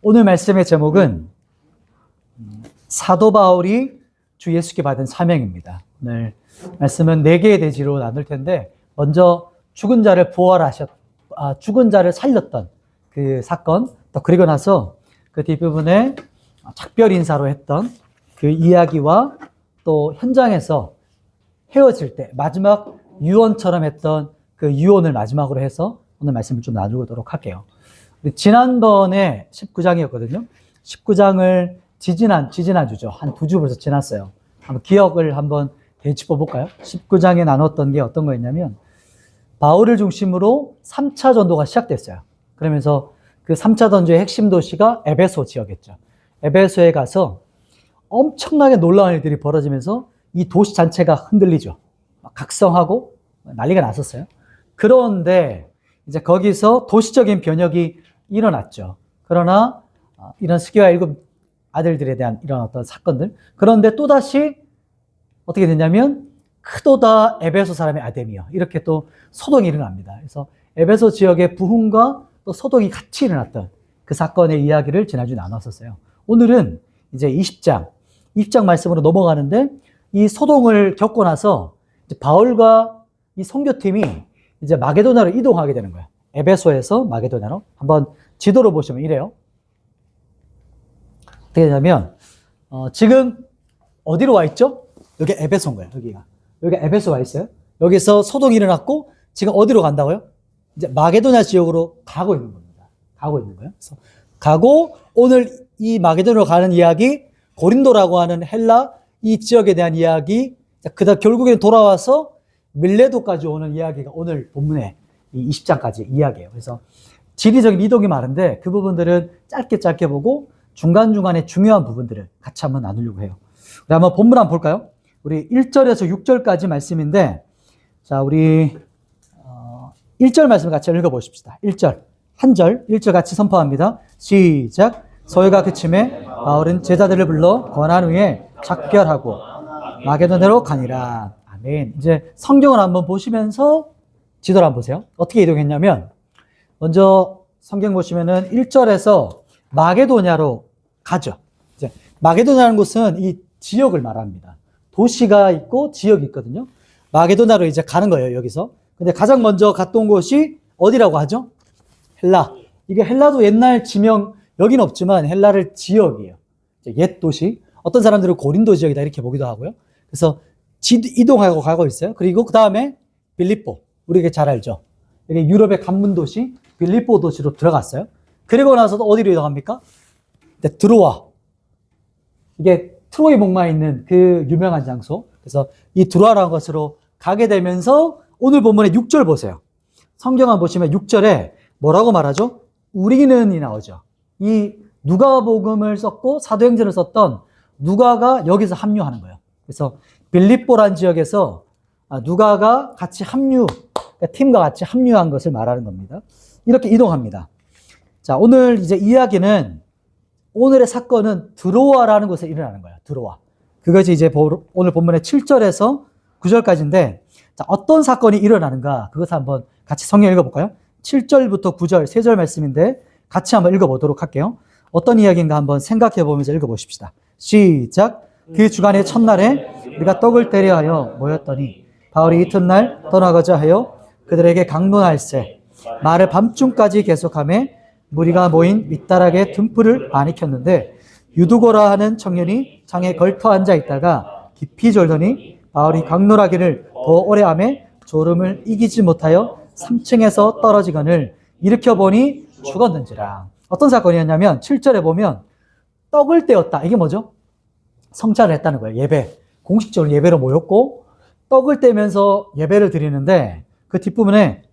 오늘 말씀의 제목은 사도 바울이 주 예수께 받은 사명입니다. 오늘 말씀은 4개의 대지로 나눌 텐데 먼저 죽은 자를 죽은 자를 살렸던 그 사건, 또 그리고 나서 그 뒷부분에 작별 인사로 했던 그 이야기와 또 현장에서 헤어질 때 마지막 유언처럼 했던 그 유언을 마지막으로 해서 오늘 말씀을 좀 나누도록 할게요. 지난번에 19장이었거든요. 19장을 지지난주죠. 한 2주 벌써 지났어요. 한번 기억을 한번 되짚어 볼까요? 19장에 나눴던 게 어떤 거였냐면 바울을 중심으로 3차 전도가 시작됐어요. 그러면서 그 3차 전도의 핵심 도시가 에베소 지역이었죠. 에베소에 가서 엄청나게 놀라운 일들이 벌어지면서 이 도시 전체가 흔들리죠. 막 각성하고 난리가 났었어요. 그런데 이제 거기서 도시적인 변혁이 일어났죠. 그러나 이런 스기와 7 아들들에 대한 이런 어떤 사건들. 그런데 또다시 어떻게 됐냐면 크도다 에베소 사람의 아데미여. 이렇게 또 소동이 일어납니다. 그래서 에베소 지역의 부흥과 또 소동이 같이 일어났던 그 사건의 이야기를 지난주에 나눴었어요. 오늘은 이제 20장 말씀으로 넘어가는데 이 소동을 겪고 나서 이제 바울과 이 선교팀이 이제 마게도냐로 이동하게 되는 거예요. 에베소에서 마게도냐로. 한번 지도로 보시면 이래요. 어떻게 되냐면 지금 어디로 와 있죠? 여기 에베소인 거예요. 여기 에베소 와 있어요. 여기서 소동이 일어났고 지금 어디로 간다고요? 이제 마게도냐 지역으로 가고 있는 겁니다. 가고 있는 거예요. 그래서 가고 오늘 이 마게도냐로 가는 이야기, 고린도라고 하는 헬라 이 지역에 대한 이야기, 그다음 결국에는 돌아와서 밀레도까지 오는 이야기가 오늘 본문의 이 20장까지 이야기예요. 그래서 지리적인 이동이 많은데 그 부분들은 짧게 보고 중간중간에 중요한 부분들을 같이 한번 나누려고 해요. 우리 한번 본문 한번 볼까요? 우리 1절에서 6절까지 말씀인데, 자, 우리 1절 말씀을 같이 읽어보십시다. 1절 같이 선포합니다. 시작. 소요가 그침에 바울은 제자들을 불러 권한 후에 작별하고 마게도냐로 가니라. 아멘. 이제 성경을 한번 보시면서 지도를 한번 보세요. 어떻게 이동했냐면 먼저 성경 보시면은 1절에서 마게도냐로 가죠. 이제 마게도냐라는 곳은 이 지역을 말합니다. 도시가 있고 지역이 있거든요. 마게도냐로 이제 가는 거예요, 여기서. 근데 가장 먼저 갔던 곳이 어디라고 하죠? 헬라. 이게 헬라도 옛날 지명, 여기는 없지만 헬라를 지역이에요. 옛 도시. 어떤 사람들은 고린도 지역이다 이렇게 보기도 하고요. 그래서 이동하고 가고 있어요. 그리고 그 다음에 빌립보. 우리가 잘 알죠. 여기 유럽의 간문 도시 빌립보 도시로 들어갔어요. 그리고 나서도 어디로 이동합니까? 드로아. 이게 트로이 목마에 있는 그 유명한 장소. 그래서 이 드로아라는 곳으로 가게 되면서 오늘 본문의 6절 보세요. 성경을 보시면 6절에 뭐라고 말하죠? 우리는이 나오죠. 이 누가복음을 썼고 사도행전을 썼던 누가가 여기서 합류하는 거예요. 그래서 빌립보란 지역에서 누가가 같이 팀과 같이 합류한 것을 말하는 겁니다. 이렇게 이동합니다. 자, 오늘 이제 이야기는 오늘의 사건은 드로아라는 곳에 일어나는 거예요. 드로아. 그것이 이제 오늘 본문의 7절에서 9절까지인데, 자, 어떤 사건이 일어나는가? 그것을 한번 같이 성경 읽어볼까요? 7절부터 9절, 3절 말씀인데 같이 한번 읽어보도록 할게요. 어떤 이야기인가 한번 생각해 보면서 읽어보십시다. 시작. 그 주간의 첫날에 우리가 떡을 때려 하여 모였더니 바울이 이튿날 떠나가자 하여 그들에게 강론할세 말을 밤중까지 계속하며 무리가 모인 밑다락에 등불을 많이 켰는데 유두고라 하는 청년이 창에 걸터 앉아 있다가 깊이 졸더니 바울이 강론하기를 더 오래 하며 졸음을 이기지 못하여 3층에서 떨어지거늘 일으켜 보니 죽었는지라. 어떤 사건이었냐면 7절에 보면 떡을 떼었다. 이게 뭐죠? 성찬을 했다는 거예요. 예배. 공식적으로 예배로 모였고 떡을 떼면서 예배를 드리는데 그 뒷부분에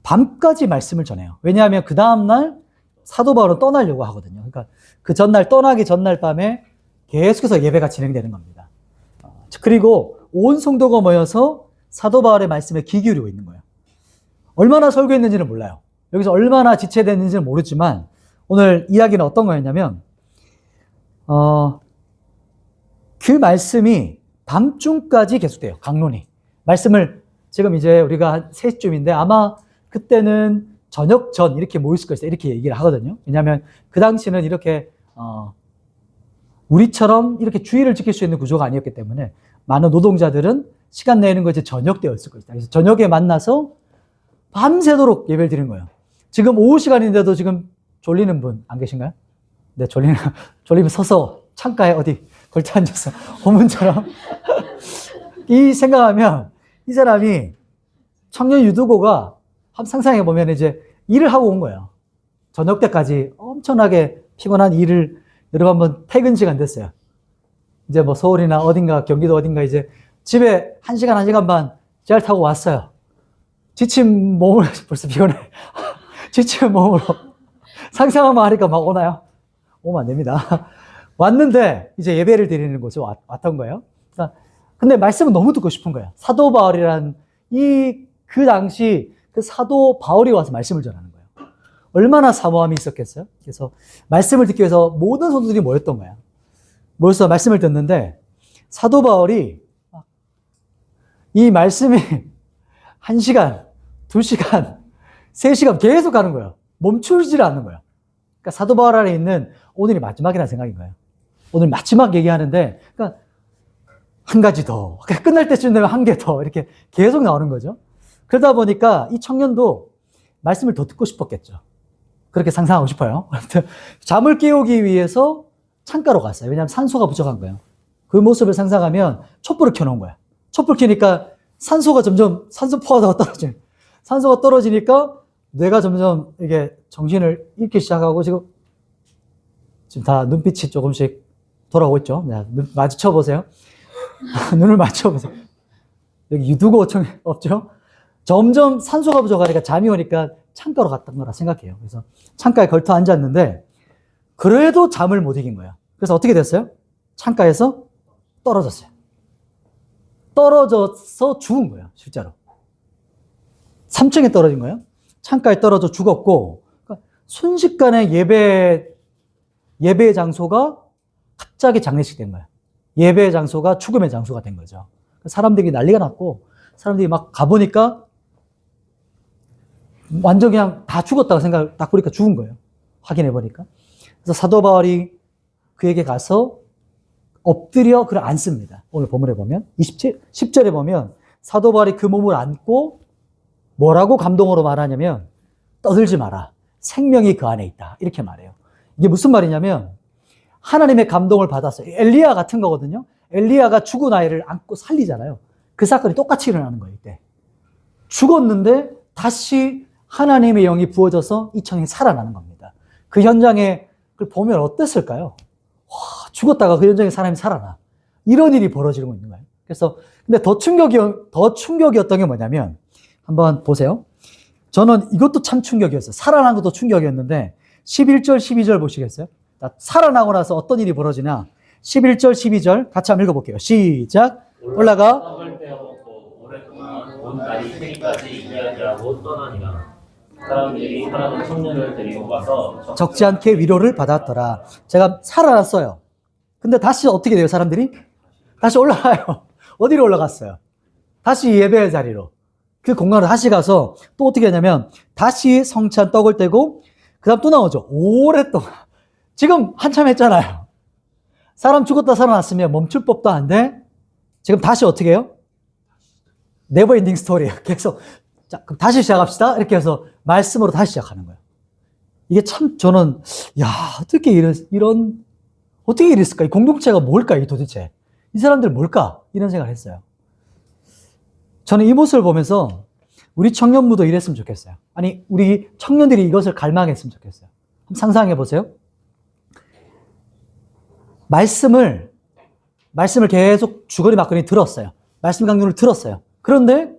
밤까지 말씀을 전해요. 왜냐하면 그 다음날 사도 바울은 떠나려고 하거든요. 그러니까 그 전날 떠나기 전날 밤에 계속해서 예배가 진행되는 겁니다. 그리고 온 성도가 모여서 사도 바울의 말씀에 귀 기울이고 있는 거예요. 얼마나 설교했는지는 몰라요. 여기서 얼마나 지체됐는지는 모르지만 오늘 이야기는 어떤 거였냐면 그 말씀이 밤중까지 계속돼요. 강론이. 말씀을 지금 이제 우리가 한 3시쯤인데 아마 그때는 저녁 전 이렇게 모였을 것이다 이렇게 얘기를 하거든요. 왜냐하면 그 당시는 이렇게 우리처럼 이렇게 주의를 지킬 수 있는 구조가 아니었기 때문에 많은 노동자들은 시간 내는 것이 저녁 때였을 것이다. 그래서 저녁에 만나서 밤새도록 예배를 드리는 거예요. 지금 오후 시간인데도 지금 졸리는 분 안 계신가요? 네, 졸리면 서서 창가에 어디 걸터 앉아서 호문처럼 이 생각하면 이 사람이 청년 유두고가 한번 상상해 보면 이제 일을 하고 온 거예요. 저녁 때까지 엄청나게 피곤한 일을 여러분 한번 퇴근 시간 됐어요. 이제 뭐 서울이나 어딘가 경기도 어딘가 이제 집에 1시간, 1시간 반 잘 타고 왔어요. 지친 몸을 벌써 피곤해. 지친 몸으로 상상하면 하니까 막 오나요? 오면 안 됩니다. 왔는데 이제 예배를 드리는 곳에 왔던 거예요. 근데 말씀은 너무 듣고 싶은 거예요. 사도 바울이란 그 당시 그 사도 바울이 와서 말씀을 전하는 거예요. 얼마나 사모함이 있었겠어요? 그래서 말씀을 듣기 위해서 모든 성도들이 모였던 거야. 모여서 말씀을 듣는데 사도 바울이 이 말씀이 1시간, 2시간, 3시간 계속 가는 거예요. 멈추질 않는 거예요. 그러니까 사도 바울 안에 있는 오늘이 마지막이라는 생각인 거예요. 오늘 마지막 얘기하는데 그러니까 한 가지 더, 끝날 때쯤 되면 한 개 더 이렇게 계속 나오는 거죠. 그러다 보니까 이 청년도 말씀을 더 듣고 싶었겠죠. 그렇게 상상하고 싶어요. 잠을 깨우기 위해서 창가로 갔어요. 왜냐하면 산소가 부족한 거예요. 그 모습을 상상하면 촛불을 켜놓은 거예요. 촛불 켜니까 산소가 점점, 산소 포화도가 떨어져요. 산소가 떨어지니까 뇌가 점점 이게 정신을 잃기 시작하고 지금 다 눈빛이 조금씩 돌아오고 있죠. 눈 마주쳐 보세요. 눈을 맞춰 보세요. 여기 유두고 없죠? 점점 산소가 부족하니까 잠이 오니까 창가로 갔던 거라 생각해요. 그래서 창가에 걸터 앉았는데 그래도 잠을 못 이긴 거예요. 그래서 어떻게 됐어요? 창가에서 떨어졌어요. 떨어져서 죽은 거예요, 실제로. 3층에 떨어진 거예요. 창가에 떨어져 죽었고, 그러니까 순식간에 예배 장소가 갑자기 장례식 된 거예요. 예배 장소가 죽음의 장소가 된 거죠. 사람들이 난리가 났고, 사람들이 막 가보니까 완전 그냥 다 죽었다고 생각을 딱 보니까 죽은 거예요. 확인해 보니까. 그래서 사도 바울이 그에게 가서 엎드려 글을 안습니다. 오늘 본문에 보면 10절에 보면 사도 바울이 그 몸을 안고 뭐라고 감동으로 말하냐면 떠들지 마라. 생명이 그 안에 있다. 이렇게 말해요. 이게 무슨 말이냐면 하나님의 감동을 받았어요. 엘리야 같은 거거든요. 엘리야가 죽은 아이를 안고 살리잖아요. 그 사건이 똑같이 일어나는 거예요. 이때. 죽었는데 다시 하나님의 영이 부어져서 이 청년이 살아나는 겁니다. 그 현장에 그걸 보면 어땠을까요? 와, 죽었다가 그 현장에 사람이 살아나. 이런 일이 벌어지고 있는 거예요. 그래서 근데 더 충격이었던 게 뭐냐면 한번 보세요. 저는 이것도 참 충격이었어요. 살아난 것도 충격이었는데 11절, 12절 보시겠어요? 살아나고 나서 어떤 일이 벌어지냐? 11절, 12절 같이 한번 읽어볼게요. 시작. 올라가. 떡을 떼어먹고 오랫동안 온 날이 새기까지 이야기하고 떠나니라. 사람들이 하나님 청년을 데리고 가서 적지 않게 위로를 받았더라. 제가 살아났어요. 근데 다시 어떻게 돼요, 사람들이? 다시 올라가요. 어디로 올라갔어요? 다시 예배의 자리로. 그 공간으로 다시 가서 또 어떻게 하냐면 다시 성찬 떡을 떼고 그 다음 또 나오죠. 오랫동안. 지금 한참 했잖아요. 사람 죽었다 살아났으면 멈출 법도 한데 지금 다시 어떻게 해요? 네버 엔딩 스토리예요. 계속. 자, 그럼 다시 시작합시다. 이렇게 해서 말씀으로 다시 시작하는 거예요. 이게 참 저는 어떻게 어떻게 이랬을까? 이 공동체가 뭘까? 이 도대체 이 사람들 뭘까? 이런 생각을 했어요. 저는 이 모습을 보면서 우리 청년부도 이랬으면 좋겠어요. 아니 우리 청년들이 이것을 갈망했으면 좋겠어요. 한번 상상해 보세요. 말씀을 계속 주거니 받거니 들었어요. 말씀 강론을 들었어요. 그런데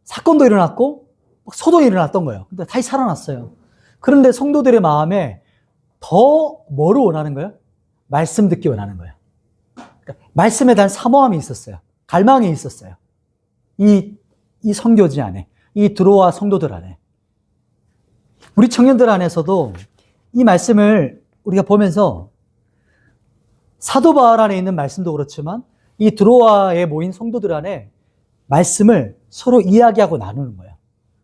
사건도 일어났고 소동이 일어났던 거예요. 근데 다시 살아났어요. 그런데 성도들의 마음에 더 뭐를 원하는 거예요? 말씀 듣기 원하는 거예요. 그러니까 말씀에 대한 사모함이 있었어요. 갈망이 있었어요. 이 선교지 안에, 이 드로아 성도들 안에. 우리 청년들 안에서도 이 말씀을 우리가 보면서 사도 바울 안에 있는 말씀도 그렇지만 이 드로아에 모인 성도들 안에 말씀을 서로 이야기하고 나누는 거예요.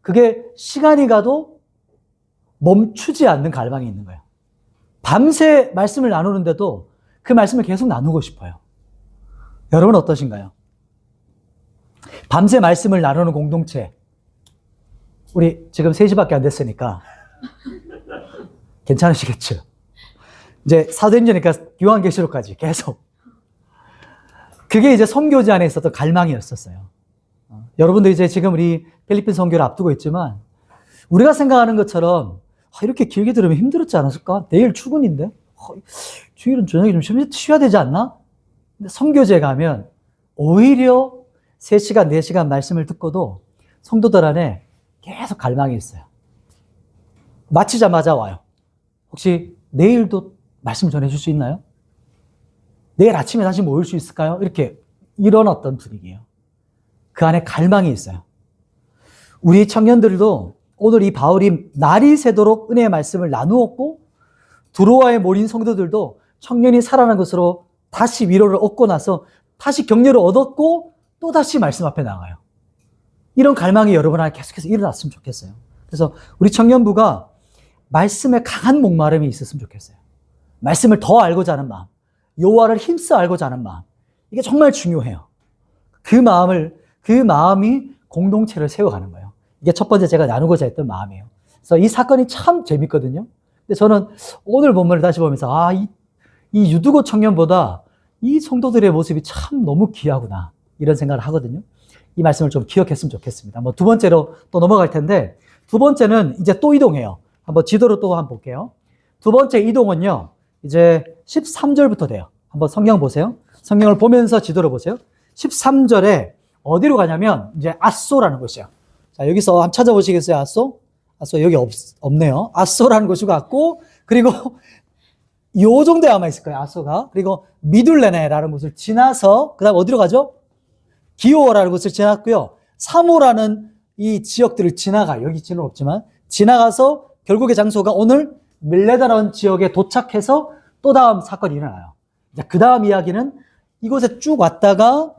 그게 시간이 가도 멈추지 않는 갈망이 있는 거예요. 밤새 말씀을 나누는데도 그 말씀을 계속 나누고 싶어요. 여러분 어떠신가요? 밤새 말씀을 나누는 공동체. 우리 지금 3시밖에 안 됐으니까 괜찮으시겠죠? 이제 사도행전이니까 요한계시록까지 계속. 그게 이제 선교제 안에 있었던 갈망이었었어요. 여러분도 이제 지금 우리 필리핀 선교를 앞두고 있지만 우리가 생각하는 것처럼 이렇게 길게 들으면 힘들었지 않았을까? 내일 출근인데? 주일은 저녁에 좀 쉬어야 되지 않나? 근데 선교제 가면 오히려 3시간, 4시간 말씀을 듣고도 성도들 안에 계속 갈망이 있어요. 마치자마자 와요. 혹시 내일도 말씀 전해줄 수 있나요? 내일 아침에 다시 모일 수 있을까요? 이렇게 이런 어떤 분위기예요. 그 안에 갈망이 있어요. 우리 청년들도 오늘 이 바울이 날이 새도록 은혜의 말씀을 나누었고 두로아에 모인 성도들도 청년이 살아난 것으로 다시 위로를 얻고 나서 다시 격려를 얻었고 또 다시 말씀 앞에 나가요. 이런 갈망이 여러분 안에 계속해서 일어났으면 좋겠어요. 그래서 우리 청년부가 말씀에 강한 목마름이 있었으면 좋겠어요. 말씀을 더 알고자 하는 마음, 여호와를 힘써 알고자 하는 마음, 이게 정말 중요해요. 그 마음이 공동체를 세워가는 거예요. 이게 첫 번째 제가 나누고자 했던 마음이에요. 그래서 이 사건이 참 재밌거든요. 근데 저는 오늘 본문을 다시 보면서 이 유두고 청년보다 이 성도들의 모습이 참 너무 귀하구나 이런 생각을 하거든요. 이 말씀을 좀 기억했으면 좋겠습니다. 두 번째로 또 넘어갈 텐데 두 번째는 이제 또 이동해요. 한번 지도로 또 한번 볼게요. 두 번째 이동은요. 이제 13절부터 돼요. 한번 성경 보세요. 성경을 보면서 지도를 보세요. 13절에 어디로 가냐면 이제 아소라는 곳이에요. 자, 여기서 한번 찾아보시겠어요? 아소 여기 없네요. 아소라는 곳이 같고 그리고 요 정도에 아마 있을 거예요. 아소가. 그리고 미둘레네라는 곳을 지나서 그다음 어디로 가죠? 기오라는 곳을 지났고요. 사모라는 이 지역들을 지나가요. 여기는 없지만 지나가서 결국의 장소가 오늘 밀레다라는 지역에 도착해서 또 다음 사건이 일어나요. 그 다음 이야기는 이곳에 쭉 왔다가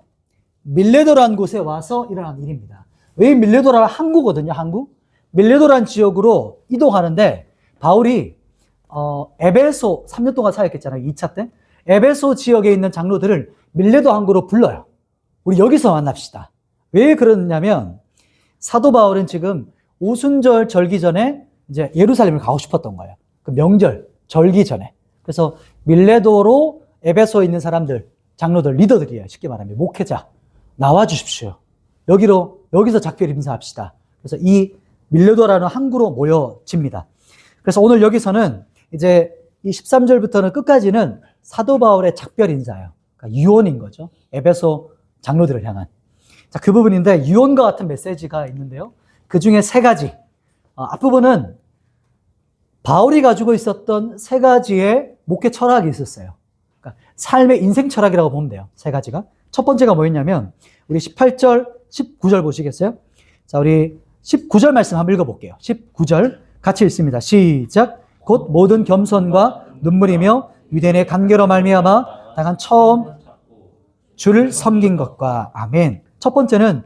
밀레도라는 곳에 와서 일어난 일입니다. 왜 밀레도라가 항구거든요. 항구. 밀레도라는 지역으로 이동하는데 바울이 에베소 3년 동안 사역했잖아요. 2차 때. 에베소 지역에 있는 장로들을 밀레도 항구로 불러요. 우리 여기서 만납시다. 왜 그러냐면 사도 바울은 지금 오순절 절기 전에 이제 예루살렘을 가고 싶었던 거예요. 그 명절 절기 전에. 그래서 밀레도로 에베소에 있는 사람들, 장로들, 리더들이에요. 쉽게 말하면 목회자 나와 주십시오. 여기서 작별 인사합시다. 그래서 이 밀레도라는 항구로 모여집니다. 그래서 오늘 여기서는 이제 이 13절부터는 끝까지는 사도 바울의 작별 인사예요. 그러니까 유언인 거죠. 에베소 장로들을 향한. 자, 그 부분인데 유언과 같은 메시지가 있는데요. 그 중에 3가지. 앞부분은 바울이 가지고 있었던 3가지의 목회 철학이 있었어요. 그러니까 삶의 인생 철학이라고 보면 돼요. 3가지가. 첫 번째가 뭐였냐면 우리 18절, 19절 보시겠어요? 자, 우리 19절 말씀 한번 읽어볼게요. 19절 같이 읽습니다. 시작. 곧 모든 겸손과 눈물이며 유대인의 간계로 말미암아 당한 처음 주를 섬긴 것과 아멘. 첫 번째는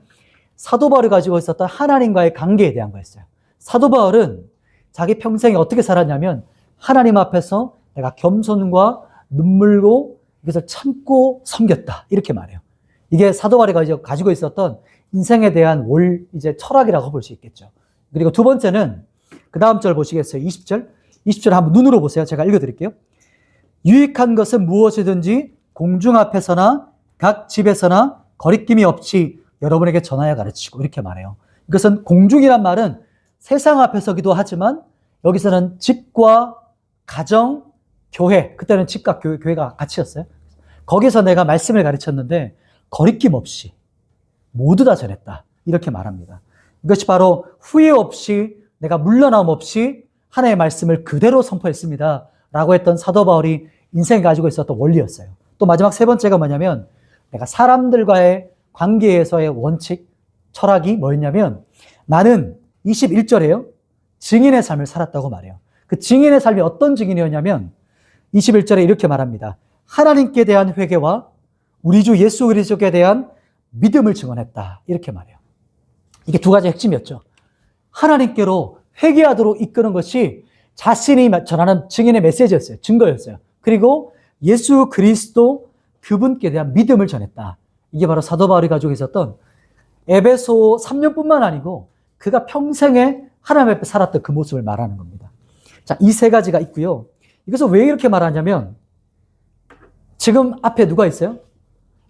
사도 바울이 가지고 있었던 하나님과의 관계에 대한 거였어요. 사도 바울은 자기 평생에 어떻게 살았냐면 하나님 앞에서 내가 겸손과 눈물로 이것을 참고 섬겼다. 이렇게 말해요. 이게 사도 바울이 가지고 있었던 인생에 대한 이제 철학이라고 볼 수 있겠죠. 그리고 두 번째는 그 다음 절 보시겠어요? 20절. 20절 한번 눈으로 보세요. 제가 읽어드릴게요. 유익한 것은 무엇이든지 공중 앞에서나 각 집에서나 거리낌이 없이 여러분에게 전하여 가르치고 이렇게 말해요. 이것은 공중이란 말은 세상 앞에서기도 하지만 여기서는 집과 가정, 교회, 그때는 집과 교회가 같이였어요. 거기서 내가 말씀을 가르쳤는데 거리낌 없이 모두 다 전했다. 이렇게 말합니다. 이것이 바로 후회 없이 내가 물러남 없이 하나님의 말씀을 그대로 선포했습니다. 라고 했던 사도 바울이 인생에 가지고 있었던 원리였어요. 또 마지막 3번째가 뭐냐면 내가 사람들과의 관계에서의 원칙, 철학이 뭐였냐면 나는 21절에요. 증인의 삶을 살았다고 말해요. 그 증인의 삶이 어떤 증인이었냐면 21절에 이렇게 말합니다. 하나님께 대한 회개와 우리 주 예수 그리스도께 대한 믿음을 증언했다. 이렇게 말해요. 이게 2가지 핵심이었죠. 하나님께로 회개하도록 이끄는 것이 자신이 전하는 증인의 메시지였어요. 증거였어요. 그리고 예수 그리스도 그분께 대한 믿음을 전했다. 이게 바로 사도 바울이 가지고 있었던 에베소 3년뿐만 아니고 그가 평생에 하나님 앞에 살았던 그 모습을 말하는 겁니다. 자, 이 세 가지가 있고요. 이것을 왜 이렇게 말하냐면 지금 앞에 누가 있어요?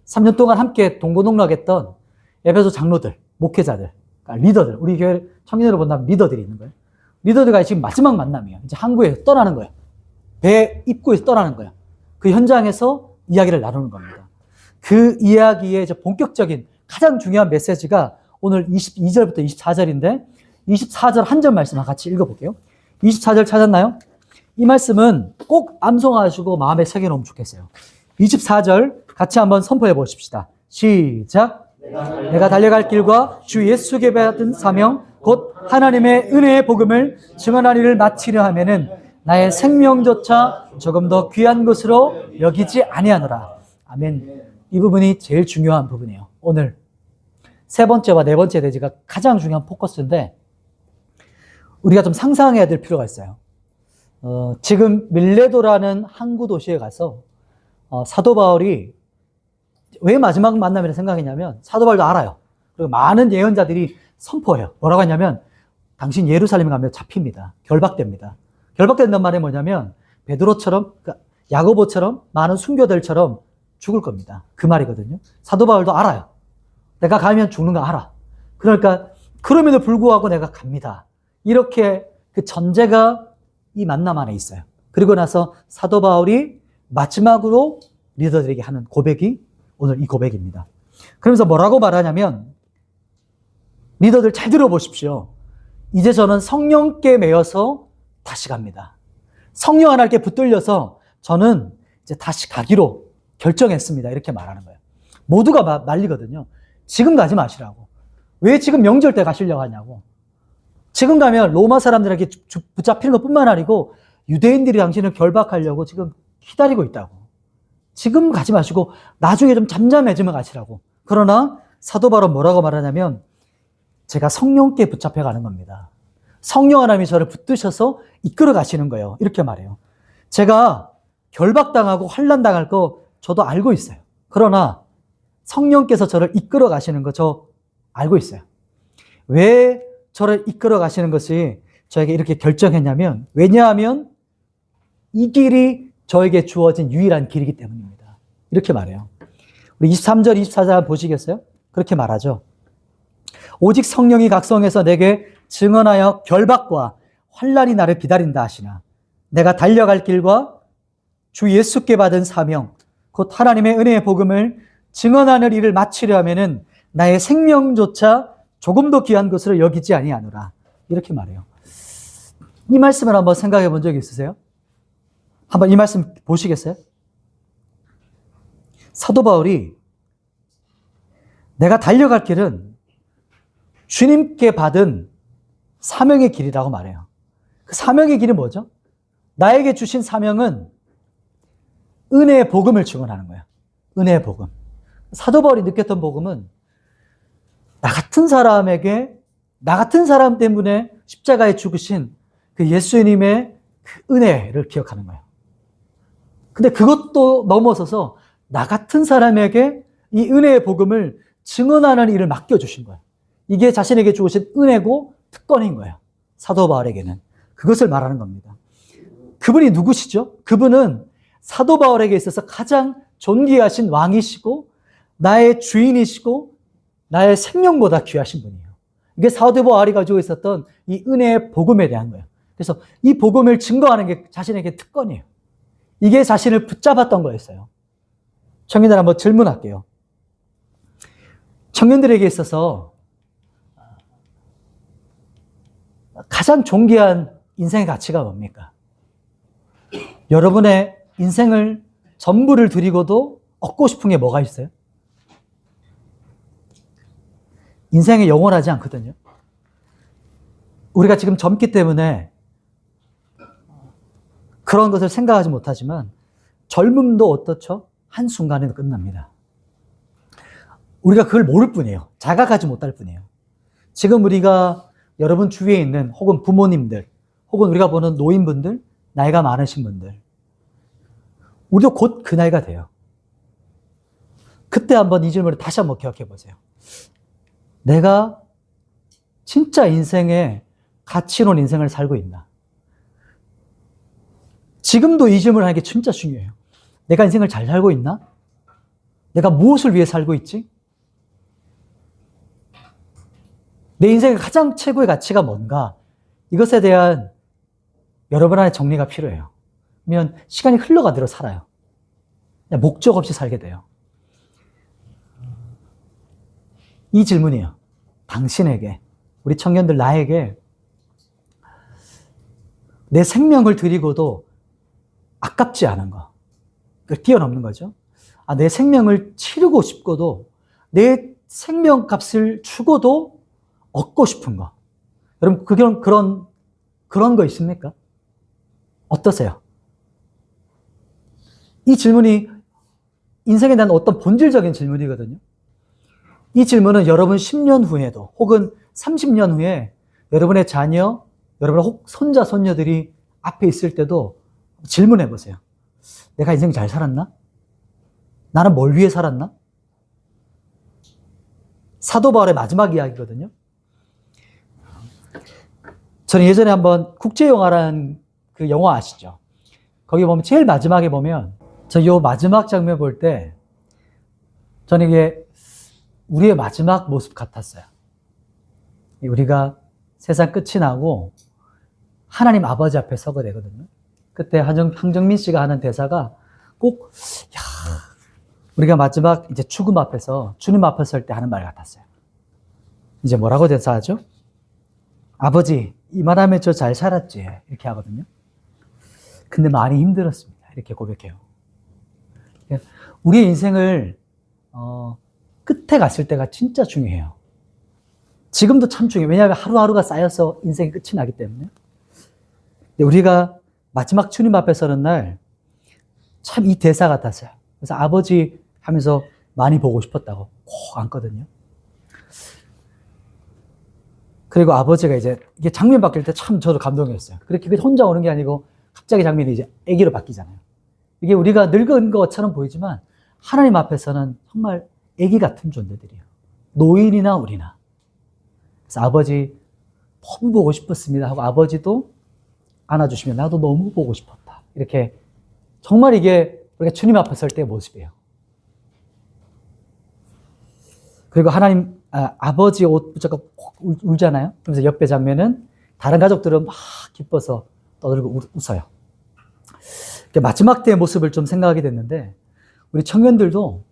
3년 동안 함께 동고동락했던 에베소 장로들, 목회자들, 그러니까 리더들, 우리 교회 청년으로 본다면 리더들이 있는 거예요. 리더들과 지금 마지막 만남이에요. 이제 항구에 떠나는 거예요. 배 입구에서 떠나는 거예요. 그 현장에서 이야기를 나누는 겁니다. 그 이야기의 이제 본격적인 가장 중요한 메시지가 오늘 22절부터 24절인데 24절 한 절 말씀 같이 읽어볼게요. 24절 찾았나요? 이 말씀은 꼭 암송하시고 마음에 새겨놓으면 좋겠어요. 24절 같이 한번 선포해 보십시다. 시작. 내가 달려갈 길과 주 예수께 받은 사명 곧 하나님의 은혜의 복음을 증언하는 일을 마치려 하면은 나의 생명조차 조금 더 귀한 것으로 여기지 아니하노라. 아멘. 이 부분이 제일 중요한 부분이에요. 오늘 세 번째와 네 번째 대지가 가장 중요한 포커스인데 우리가 좀 상상해야 될 필요가 있어요. 지금 밀레도라는 항구 도시에 가서 사도 바울이 왜 마지막 만남이라 생각했냐면 사도 바울도 알아요. 그리고 많은 예언자들이 선포해요. 뭐라고 하냐면 당신 예루살렘에 가면 잡힙니다. 결박됩니다. 결박된다는 말이 뭐냐면 베드로처럼 야고보처럼 많은 순교들처럼 죽을 겁니다. 그 말이거든요. 사도 바울도 알아요. 내가 가면 죽는 거 알아. 그러니까 그럼에도 불구하고 내가 갑니다. 이렇게 그 전제가 이 만남 안에 있어요. 그리고 나서 사도 바울이 마지막으로 리더들에게 하는 고백이 오늘 이 고백입니다. 그러면서 뭐라고 말하냐면 리더들 잘 들어보십시오. 이제 저는 성령께 매여서 다시 갑니다. 성령 하나님께 붙들려서 저는 이제 다시 가기로 결정했습니다. 이렇게 말하는 거예요. 모두가 말리거든요. 지금 가지 마시라고. 왜 지금 명절 때 가시려고 하냐고. 지금 가면 로마 사람들에게 붙잡히는 것뿐만 아니고 유대인들이 당신을 결박하려고 지금 기다리고 있다고. 지금 가지 마시고 나중에 좀 잠잠해지면 가시라고. 그러나 사도 바울은 뭐라고 말하냐면 제가 성령께 붙잡혀 가는 겁니다. 성령 하나님이 저를 붙드셔서 이끌어 가시는 거예요. 이렇게 말해요. 제가 결박당하고 환난당할 거 저도 알고 있어요. 그러나 성령께서 저를 이끌어 가시는 거 저 알고 있어요. 왜 저를 이끌어 가시는 것이 저에게 이렇게 결정했냐면 왜냐하면 이 길이 저에게 주어진 유일한 길이기 때문입니다. 이렇게 말해요. 우리 23절, 24절 보시겠어요? 그렇게 말하죠. 오직 성령이 각성해서 내게 증언하여 결박과 환난이 나를 기다린다 하시나 내가 달려갈 길과 주 예수께 받은 사명 곧 하나님의 은혜의 복음을 증언하는 일을 마치려 하면은 나의 생명조차 조금 더 귀한 것으로 여기지 아니하노라. 이렇게 말해요. 이 말씀을 한번 생각해 본 적이 있으세요? 한번 이 말씀 보시겠어요? 사도 바울이 내가 달려갈 길은 주님께 받은 사명의 길이라고 말해요. 그 사명의 길이 뭐죠? 나에게 주신 사명은 은혜의 복음을 증언하는 거예요. 은혜의 복음. 사도 바울이 느꼈던 복음은 나 같은 사람에게 나 같은 사람 때문에 십자가에 죽으신 그 예수님의 그 은혜를 기억하는 거예요. 근데 그것도 넘어서서 나 같은 사람에게 이 은혜의 복음을 증언하는 일을 맡겨주신 거예요. 이게 자신에게 주신 은혜고 특권인 거예요. 사도 바울에게는. 그것을 말하는 겁니다. 그분이 누구시죠? 그분은 사도 바울에게 있어서 가장 존귀하신 왕이시고 나의 주인이시고 나의 생명보다 귀하신 분이에요. 이게 사도 바울이 가지고 있었던 이 은혜의 복음에 대한 거예요. 그래서 이 복음을 증거하는 게 자신에게 특권이에요. 이게 자신을 붙잡았던 거였어요. 청년들 한번 질문할게요. 청년들에게 있어서 가장 존귀한 인생의 가치가 뭡니까? 여러분의 인생을 전부를 드리고도 얻고 싶은 게 뭐가 있어요? 인생이 영원하지 않거든요. 우리가 지금 젊기 때문에 그런 것을 생각하지 못하지만 젊음도 어떻죠? 한순간에 끝납니다. 우리가 그걸 모를 뿐이에요. 자각하지 못할 뿐이에요. 지금 우리가 여러분 주위에 있는 혹은 부모님들 혹은 우리가 보는 노인분들, 나이가 많으신 분들, 우리도 곧 그 나이가 돼요. 그때 한번 이 질문을 다시 한번 기억해 보세요. 내가 진짜 인생에 가치 있는 인생을 살고 있나? 지금도 이 질문을 하는 게 진짜 중요해요. 내가 인생을 잘 살고 있나? 내가 무엇을 위해 살고 있지? 내 인생의 가장 최고의 가치가 뭔가? 이것에 대한 여러분 안에 정리가 필요해요. 그러면 시간이 흘러가는 대로 살아요. 그냥 목적 없이 살게 돼요. 이 질문이에요. 당신에게, 우리 청년들 나에게 내 생명을 드리고도 아깝지 않은 거. 그걸 뛰어넘는 거죠. 내 생명을 치르고 싶고도 내 생명값을 주고도 얻고 싶은 거. 여러분, 그런 거 있습니까? 어떠세요? 이 질문이 인생에 대한 어떤 본질적인 질문이거든요. 이 질문은 여러분 10년 후에도 혹은 30년 후에 여러분의 자녀, 여러분의 혹 손자, 손녀들이 앞에 있을 때도 질문해 보세요. 내가 인생 잘 살았나? 나는 뭘 위해 살았나? 사도 바울의 마지막 이야기거든요. 저는 예전에 한번 국제영화라는 그 영화 아시죠? 거기 보면 제일 마지막에 보면 저 요 마지막 장면 볼 때 저는 이게 우리의 마지막 모습 같았어요. 우리가 세상 끝이 나고 하나님 아버지 앞에 서게 되거든요. 그때 황정민 씨가 하는 대사가 꼭 우리가 마지막 이제 죽음 앞에서 주님 앞에 설 때 하는 말 같았어요. 이제 뭐라고 대사하죠? 아버지, 이만하면 저 잘 살았지. 이렇게 하거든요. 근데 많이 힘들었습니다. 이렇게 고백해요. 우리의 인생을 끝에 갔을 때가 진짜 중요해요. 지금도 참 중요해요. 왜냐하면 하루하루가 쌓여서 인생이 끝이 나기 때문에. 근데 우리가 마지막 주님 앞에 서는 날 참 이 대사 같았어요. 그래서 아버지 하면서 많이 보고 싶었다고 꼭 안거든요. 그리고 아버지가 이제 이게 장면 바뀔 때 참 저도 감동이었어요. 그렇게 혼자 오는 게 아니고 갑자기 장면이 이제 아기로 바뀌잖아요. 이게 우리가 늙은 것처럼 보이지만 하나님 앞에서는 정말 아기 같은 존재들이에요. 노인이나 우리나. 그래서 아버지 너무 보고 싶었습니다 하고 아버지도 안아주시면 나도 너무 보고 싶었다. 이렇게 정말 이게 우리가 주님 앞에 설 때의 모습이에요. 그리고 하나님 아버지 옷 붙잡고 울잖아요. 그래서 옆에 장면은 다른 가족들은 막 기뻐서 떠들고 웃어요. 마지막 때의 모습을 좀 생각하게 됐는데 우리 청년들도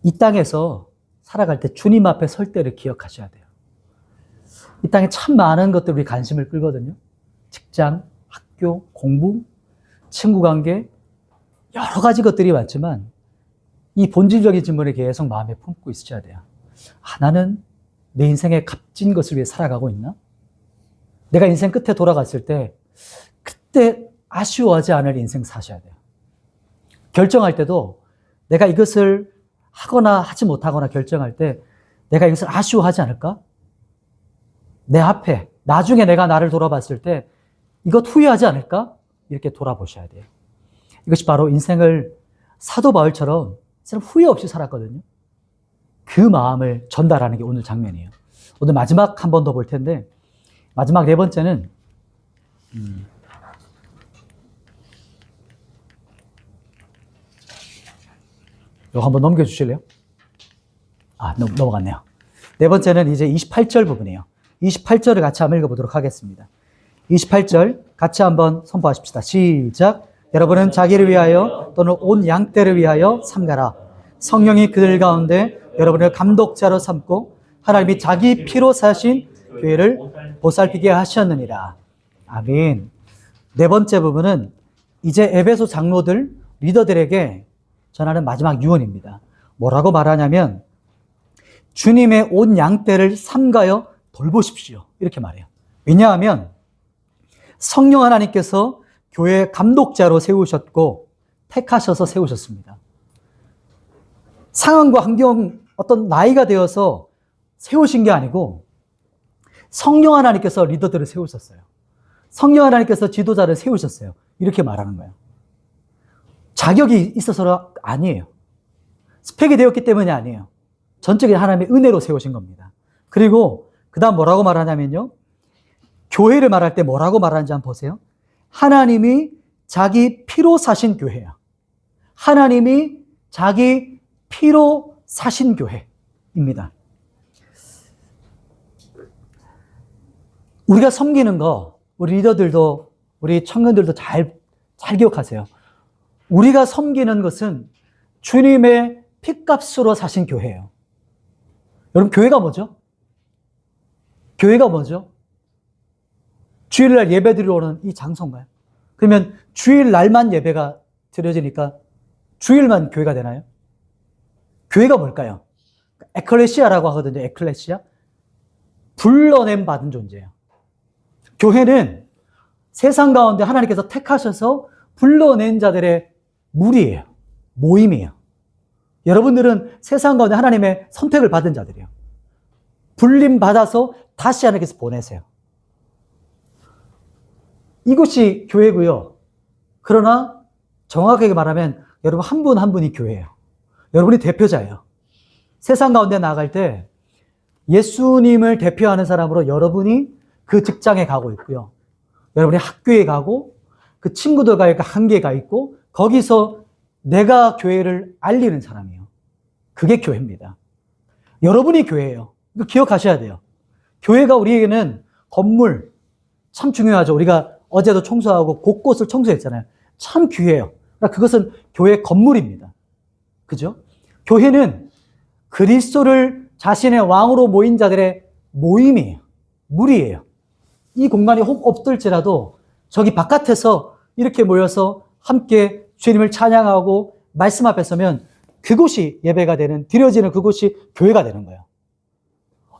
이 땅에서 살아갈 때 주님 앞에 설 때를 기억하셔야 돼요. 이 땅에 참 많은 것들 우리 관심을 끌거든요. 직장, 학교, 공부, 친구 관계 여러 가지 것들이 많지만 이 본질적인 질문을 계속 마음에 품고 있으셔야 돼요. 나는 내 인생의 값진 것을 위해 살아가고 있나? 내가 인생 끝에 돌아갔을 때 그때 아쉬워하지 않을 인생 사셔야 돼요. 결정할 때도 내가 이것을 하거나 하지 못하거나 결정할 때 내가 이것을 아쉬워하지 않을까? 내 앞에 나중에 내가 나를 돌아봤을 때 이것 후회하지 않을까? 이렇게 돌아보셔야 돼요. 이것이 바로 인생을 사도 바울처럼 후회 없이 살았거든요. 그 마음을 전달하는 게 오늘 장면이에요. 오늘 마지막 한 번 더 볼 텐데 마지막 네 번째는 이거 한번 넘겨주실래요? 넘어갔네요. 네 번째는 이제 28절 부분이에요. 28절을 같이 한번 읽어보도록 하겠습니다. 28절 같이 한번 선포하십시다. 시작. 여러분은 자기를 위하여 또는 온 양떼를 위하여 삼가라. 성령이 그들 가운데 여러분을 감독자로 삼고 하나님이 자기 피로 사신 교회를 보살피게 하셨느니라. 아멘. 네 번째 부분은 이제 에베소 장로들, 리더들에게 전하는 마지막 유언입니다. 뭐라고 말하냐면 주님의 온 양떼를 삼가여 돌보십시오. 이렇게 말해요. 왜냐하면 성령 하나님께서 교회 감독자로 세우셨고 택하셔서 세우셨습니다. 상황과 환경, 어떤 나이가 되어서 세우신 게 아니고 성령 하나님께서 리더들을 세우셨어요. 성령 하나님께서 지도자를 세우셨어요. 이렇게 말하는 거예요. 자격이 있어서가 아니에요. 스펙이 되었기 때문이 아니에요. 전적인 하나님의 은혜로 세우신 겁니다. 그리고 그 다음 뭐라고 말하냐면요. 교회를 말할 때 뭐라고 말하는지 한번 보세요. 하나님이 자기 피로 사신 교회야. 하나님이 자기 피로 사신 교회입니다. 우리가 섬기는 거, 우리 리더들도, 우리 청년들도 잘 기억하세요. 우리가 섬기는 것은 주님의 핏값으로 사신 교회예요. 여러분, 교회가 뭐죠? 교회가 뭐죠? 주일날 예배 드리러 오는 이 장소인가요? 그러면 주일날만 예배가 드려지니까 주일만 교회가 되나요? 교회가 뭘까요? 에클레시아라고 하거든요. 에클레시아. 불러냄 받은 존재예요. 교회는 세상 가운데 하나님께서 택하셔서 불러낸 자들의 무리예요. 모임이에요. 여러분들은 세상 가운데 하나님의 선택을 받은 자들이에요. 불림 받아서 다시 하나님께서 보내세요. 이것이 교회고요. 그러나 정확하게 말하면 여러분 한 분 한 분이 교회예요. 여러분이 대표자예요. 세상 가운데 나아갈 때 예수님을 대표하는 사람으로 여러분이 그 직장에 가고 있고요. 여러분이 학교에 가고 그 친구들과의 그 한계가 있고 거기서 내가 교회를 알리는 사람이에요. 그게 교회입니다. 여러분이 교회예요. 이거 기억하셔야 돼요. 교회가 우리에게는 건물 참 중요하죠. 우리가 어제도 청소하고 곳곳을 청소했잖아요. 참 귀해요. 그러니까 그것은 교회 건물입니다. 그죠? 교회는 그리스도를 자신의 왕으로 모인 자들의 모임이에요. 무리예요. 이 공간이 혹 없을지라도 저기 바깥에서 이렇게 모여서 함께 주님을 찬양하고 말씀 앞에 서면 그곳이 예배가 되는, 드려지는 그곳이 교회가 되는 거예요.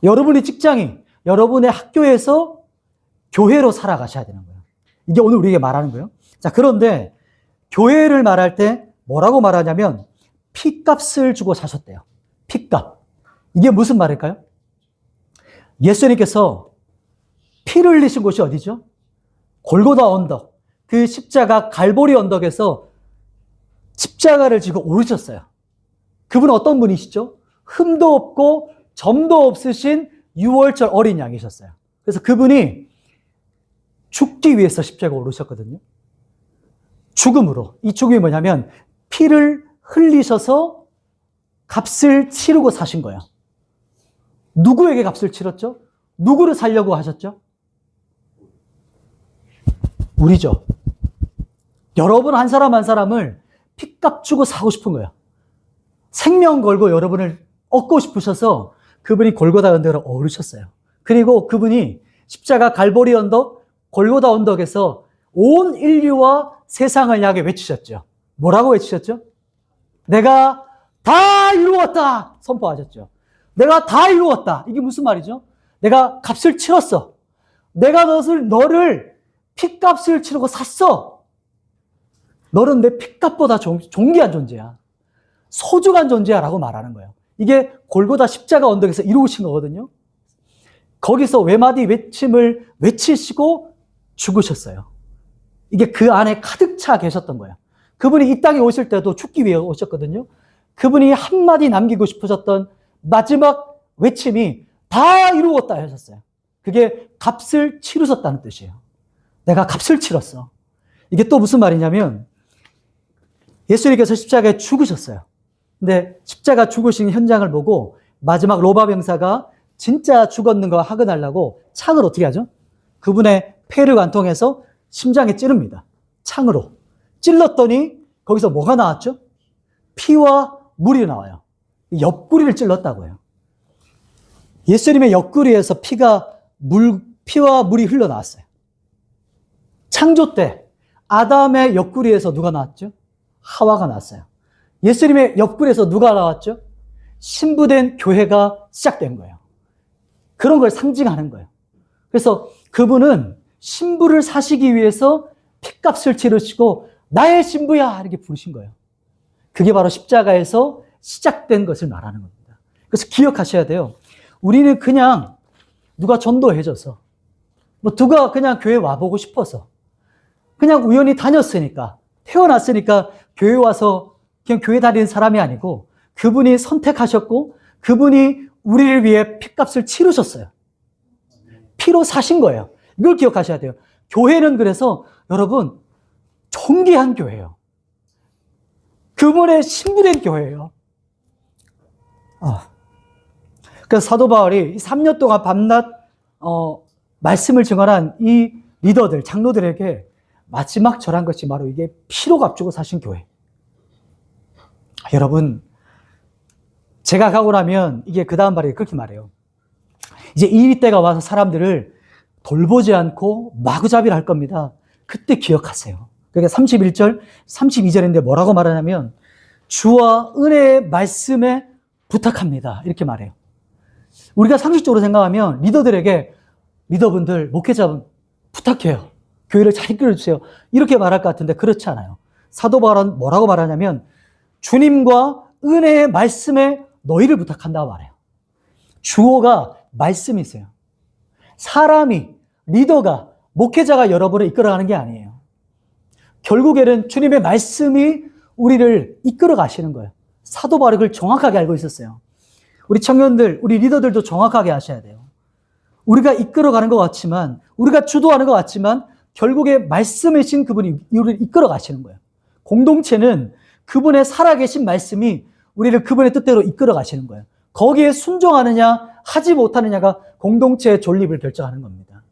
여러분의 직장이, 여러분의 학교에서 교회로 살아가셔야 되는 거예요. 이게 오늘 우리에게 말하는 거예요. 자, 그런데 교회를 말할 때 뭐라고 말하냐면 핏값을 주고 사셨대요. 핏값. 이게 무슨 말일까요? 예수님께서 피를 흘리신 곳이 어디죠? 골고다 언덕. 그 십자가 갈보리 언덕에서 십자가를 지고 오르셨어요. 그분은 어떤 분이시죠? 흠도 없고 점도 없으신 6월절 어린 양이셨어요. 그래서 그분이 죽기 위해서 십자가 오르셨거든요. 죽음으로. 이 죽음이 뭐냐면 피를 흘리셔서 값을 치르고 사신 거예요. 누구에게 값을 치렀죠? 누구를 살려고 하셨죠? 우리죠. 여러분 한 사람 한 사람을 핏값 주고 사고 싶은 거예요. 생명 걸고 여러분을 얻고 싶으셔서 그분이 골고다 언덕을 오르셨어요. 그리고 그분이 십자가 갈보리 언덕, 골고다 언덕에서 온 인류와 세상을 향해 외치셨죠. 뭐라고 외치셨죠? 내가 다 이루었다! 선포하셨죠. 내가 다 이루었다. 이게 무슨 말이죠? 내가 값을 치렀어. 내가 너를 핏값을 치르고 샀어. 너는 내 핏값보다 존귀한 존재야. 소중한 존재야 라고 말하는 거예요. 이게 골고다 십자가 언덕에서 이루신 거거든요. 거기서 외마디 외침을 외치시고 죽으셨어요. 이게 그 안에 가득 차 계셨던 거예요. 그분이 이 땅에 오실 때도 죽기 위해 오셨거든요. 그분이 한마디 남기고 싶으셨던 마지막 외침이 다 이루었다 하셨어요. 그게 값을 치르셨다는 뜻이에요. 내가 값을 치렀어. 이게 또 무슨 말이냐면 예수님께서 십자가에 죽으셨어요. 근데 십자가 죽으신 현장을 보고 마지막 로마 병사가 진짜 죽었는 거 확인하려고 창을 어떻게 하죠? 그분의 폐를 관통해서 심장에 찌릅니다. 창으로. 찔렀더니 거기서 뭐가 나왔죠? 피와 물이 나와요. 옆구리를 찔렀다고 해요. 예수님의 옆구리에서 피와 물이 흘러나왔어요. 창조 때 아담의 옆구리에서 누가 나왔죠? 하와가 나왔어요. 예수님의 옆구리에서 누가 나왔죠? 신부된 교회가 시작된 거예요. 그런 걸 상징하는 거예요. 그래서 그분은 신부를 사시기 위해서 핏값을 치르시고 나의 신부야 이렇게 부르신 거예요. 그게 바로 십자가에서 시작된 것을 말하는 겁니다. 그래서 기억하셔야 돼요. 우리는 그냥 누가 전도해줘서 뭐 누가 그냥 교회 와보고 싶어서 그냥 우연히 다녔으니까 태어났으니까 교회 와서 그냥 교회 다니는 사람이 아니고 그분이 선택하셨고 그분이 우리를 위해 피값을 치르셨어요. 피로 사신 거예요. 이걸 기억하셔야 돼요. 교회는 그래서 여러분 존귀한 교회예요. 그분의 신부된 교회예요. 그래서 사도 바울이 3년 동안 밤낮 말씀을 증언한 이 리더들, 장로들에게 마지막 절한 것이 바로 이게 피로 값주고 사신 교회. 여러분, 제가 가고 나면 이게 그 다음 말이 그렇게 말해요. 이제 이 때가 와서 사람들을 돌보지 않고 마구잡이를 할 겁니다. 그때 기억하세요. 그러니까 31절, 32절인데 뭐라고 말하냐면 주와 은혜의 말씀에 부탁합니다. 이렇게 말해요. 우리가 상식적으로 생각하면 리더분들, 목회자분 부탁해요. 교회를 잘 이끌어주세요. 이렇게 말할 것 같은데 그렇지 않아요. 사도 바울은 뭐라고 말하냐면 주님과 은혜의 말씀에 너희를 부탁한다고 말해요. 주어가 말씀이세요. 사람이, 리더가, 목회자가 여러분을 이끌어가는 게 아니에요. 결국에는 주님의 말씀이 우리를 이끌어 가시는 거예요. 사도 바울이 그걸 정확하게 알고 있었어요. 우리 청년들, 우리 리더들도 정확하게 아셔야 돼요. 우리가 이끌어가는 것 같지만, 우리가 주도하는 것 같지만 결국에 말씀이신 그분이 우리를 이끌어 가시는 거예요. 공동체는 그분의 살아계신 말씀이 우리를 그분의 뜻대로 이끌어 가시는 거예요. 거기에 순종하느냐 하지 못하느냐가 공동체의 존립을 결정하는 겁니다.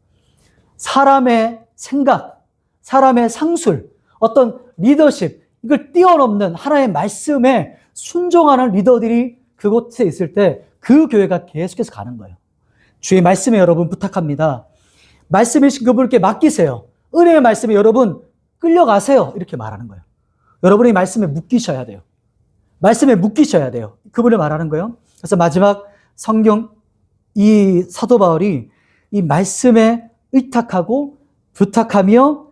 사람의 생각, 사람의 상술, 어떤 리더십, 이걸 뛰어넘는 하나의 말씀에 순종하는 리더들이 그곳에 있을 때 그 교회가 계속해서 가는 거예요. 주의 말씀에 여러분 부탁합니다. 말씀이신 그분께 맡기세요. 은혜의 말씀에 여러분 끌려가세요. 이렇게 말하는 거예요. 여러분이 말씀에 묶이셔야 돼요. 말씀에 묶이셔야 돼요. 그분을 말하는 거예요. 그래서 마지막 성경 이 사도 바울이 이 말씀에 의탁하고 부탁하며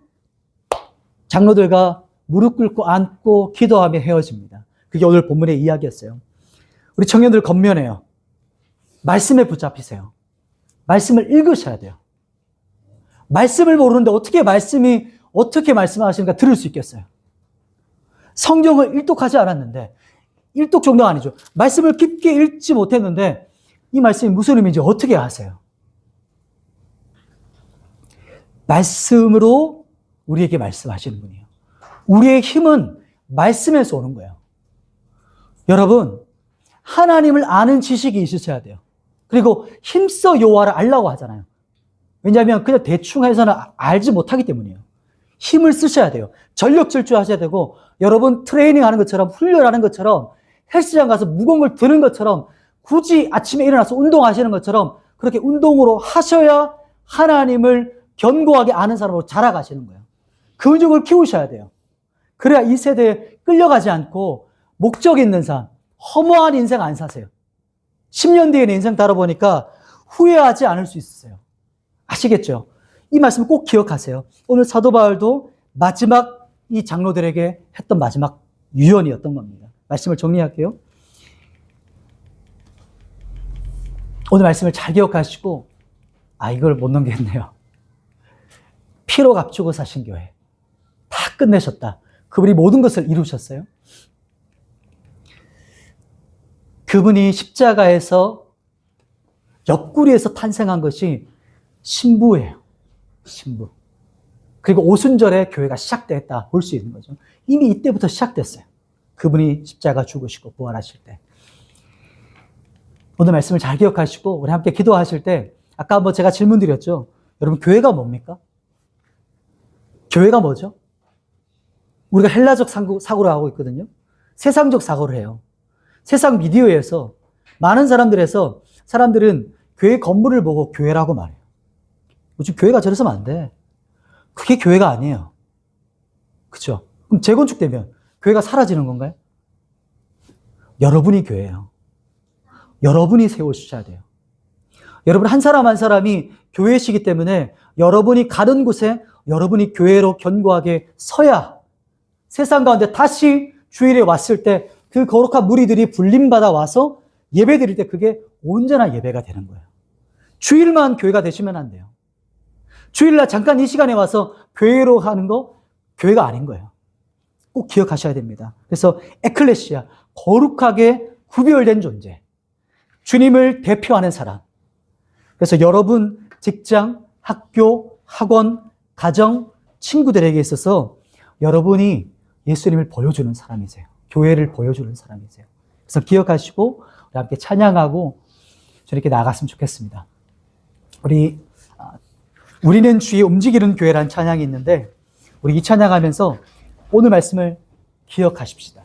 장로들과 무릎 꿇고 앉고 기도하며 헤어집니다. 그게 오늘 본문의 이야기였어요. 우리 청년들 겉면해요. 말씀에 붙잡히세요. 말씀을 읽으셔야 돼요. 말씀을 모르는데 어떻게 말씀하시는가 들을 수 있겠어요. 성경을 일독하지 않았는데, 일독 정도가 아니죠. 말씀을 깊게 읽지 못했는데 이 말씀이 무슨 의미인지 어떻게 아세요? 말씀으로 우리에게 말씀하시는 분이에요. 우리의 힘은 말씀에서 오는 거예요. 여러분, 하나님을 아는 지식이 있으셔야 돼요. 그리고 힘써 여호와를 알라고 하잖아요. 왜냐하면 그냥 대충 해서는 알지 못하기 때문이에요. 힘을 쓰셔야 돼요. 전력 질주하셔야 되고, 여러분 트레이닝하는 것처럼, 훈련하는 것처럼, 헬스장 가서 무거운 걸 드는 것처럼, 굳이 아침에 일어나서 운동하시는 것처럼 그렇게 운동으로 하셔야 하나님을 견고하게 아는 사람으로 자라가시는 거예요. 근육을 키우셔야 돼요. 그래야 이 세대에 끌려가지 않고 목적 있는 삶, 허무한 인생 안 사세요. 10년 뒤에 내 인생 다뤄보니까 후회하지 않을 수 있으세요. 아시겠죠? 이 말씀 꼭 기억하세요. 오늘 사도 바울도 마지막 이 장로들에게 했던 마지막 유언이었던 겁니다. 말씀을 정리할게요. 오늘 말씀을 잘 기억하시고, 이걸 못 넘기겠네요. 피로 값주고 사신 교회. 다 끝내셨다. 그분이 모든 것을 이루셨어요. 그분이 십자가에서 옆구리에서 탄생한 것이 신부예요. 신부. 그리고 오순절에 교회가 시작됐다 볼 수 있는 거죠. 이미 이때부터 시작됐어요. 그분이 십자가 죽으시고 부활하실 때. 오늘 말씀을 잘 기억하시고 우리 함께 기도하실 때 아까 한번 제가 질문 드렸죠. 여러분 교회가 뭡니까? 교회가 뭐죠? 우리가 헬라적 사고를 하고 있거든요. 세상적 사고를 해요. 세상 미디어에서 많은 사람들은 교회 건물을 보고 교회라고 말해요. 요즘 교회가 저래서면 안 돼. 그게 교회가 아니에요. 그렇죠? 그럼 재건축되면 교회가 사라지는 건가요? 여러분이 교회예요. 여러분이 세우셔야 돼요. 여러분 한 사람 한 사람이 교회시기 때문에 여러분이 가는 곳에 여러분이 교회로 견고하게 서야 세상 가운데 다시 주일에 왔을 때 그 거룩한 무리들이 불림받아 와서 예배 드릴 때 그게 온전한 예배가 되는 거예요. 주일만 교회가 되시면 안 돼요. 주일날 잠깐 이 시간에 와서 교회로 가는 거 교회가 아닌 거예요. 꼭 기억하셔야 됩니다. 그래서 에클레시아, 거룩하게 구별된 존재, 주님을 대표하는 사람. 그래서 여러분 직장, 학교, 학원, 가정, 친구들에게 있어서 여러분이 예수님을 보여주는 사람이세요. 교회를 보여주는 사람이세요. 그래서 기억하시고 우리 함께 찬양하고 저렇게 나아갔으면 좋겠습니다. 우리는 주의 움직이는 교회라는 찬양이 있는데 우리 이 찬양하면서 오늘 말씀을 기억하십시다.